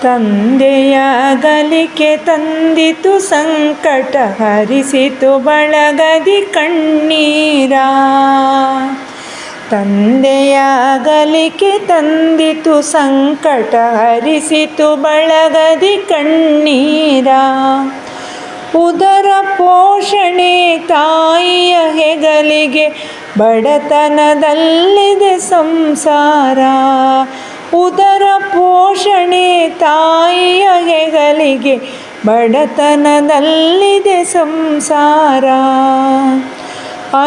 ತಂದೆಯ ಅಗಲಿಕೆ ತಂದಿತು ಸಂಕಟ, ಹರಿಸಿತು ಬಳಗದಿ ಕಣ್ಣೀರ. ತಂದೆಯ ಅಗಲಿಕೆ ತಂದಿತು ಸಂಕಟ, ಹರಿಸಿತು ಬಳಗದಿ ಕಣ್ಣೀರ. ಉದರ ಪೋಷಣೆ ತಾಯಿಯ ಹೆಗಲಿಗೆ, ಬಡತನದಲ್ಲಿದೆ ಸಂಸಾರ. ಉದರ ಪೋಷಣೆ ತಾಯಿಯ ಹೆಗಲಿಗೆ, ಬಡತನದಲ್ಲಿದೆ ಸಂಸಾರ.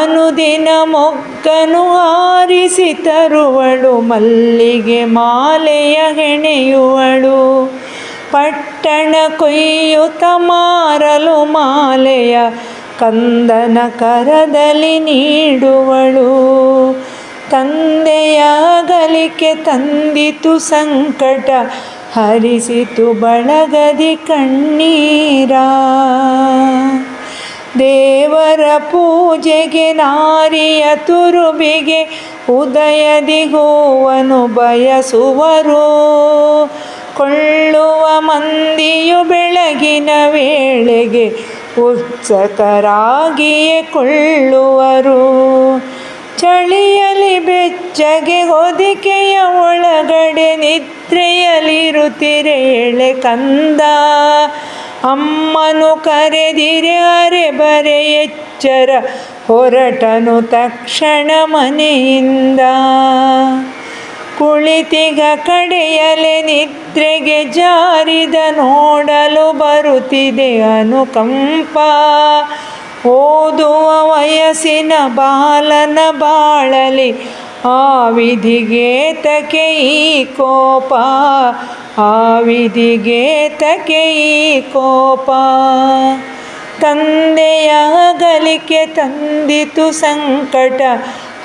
ಅನುದಿನ ಮೊಗ್ಗನು ಆರಿಸಿ ತರುವಳು, ಮಲ್ಲಿಗೆ ಮಾಲೆಯ ಹೆಣೆಯುವಳು. ಪಟ್ಟಣ ಕೊಯ್ಯುತ್ತ ಮಾರಲು ಮಾಲೆಯ ಕಂದನ ಕರದಲ್ಲಿ ನೀಡುವಳು. ತಂದೆಯ ಅಗಲಿಕೆ ತಂದಿತು ಸಂಕಟ, ಹರಿಸಿತು ಬಳಗದಿ ಕಣ್ಣೀರ. ದೇವರ ಪೂಜೆಗೆ ನಾರಿಯ ತುರುಬಿಗೆ, ಉದಯದಿ ಹೂವನ್ನು ಬಯಸುವರು. ಕೊಳ್ಳುವ ಮಂದಿಯು ಬೆಳಗಿನ ವೇಳೆಗೆ, ಉತ್ಸುಕರಾಗಿಯೇ ಕೊಳ್ಳುವರು. ಚಳಿಯಲಿ ಬೆಚ್ಚಗೆ ಹೊದಿಕೆಯ ಒಳಗಡೆ, ನಿದ್ರೆಯಲಿರುತ್ತಿರೆ ಎಳೆ ಕಂದ. ಅಮ್ಮನು ಕರೆದಿರೆ ಅರೆಬರೆ ಎಚ್ಚರ, ಹೊರಟನು ತಕ್ಷಣ ಮನೆಯಿಂದ. ಕುಳಿತಿಗ ಕಡೆಯಲೆ ನಿದ್ರೆಗೆ ಜಾರಿದ, ನೋಡಲು ಬರುತ್ತಿದೆ ಅನುಕಂಪ. ಓದುವ ವಯಸ್ಸಿನ ಬಾಲನ ಬಾಳಲಿ, ಆ ವಿಧಿಗೇತಕ್ಕೆ ಈ ಕೋಪ. ಆ ವಿಧಿಗೇತಕ್ಕೆ ಈ ಕೋಪ. ತಂದೆಯ ಅಗಲಿಕೆ ತಂದಿತು ಸಂಕಟ,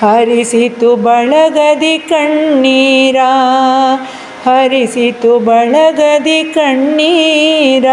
ಹರಿಸಿತು ಬಳಗದಿ ಕಣ್ಣೀರ. ಹರಿಸಿತು ಬಳಗದಿ ಕಣ್ಣೀರ.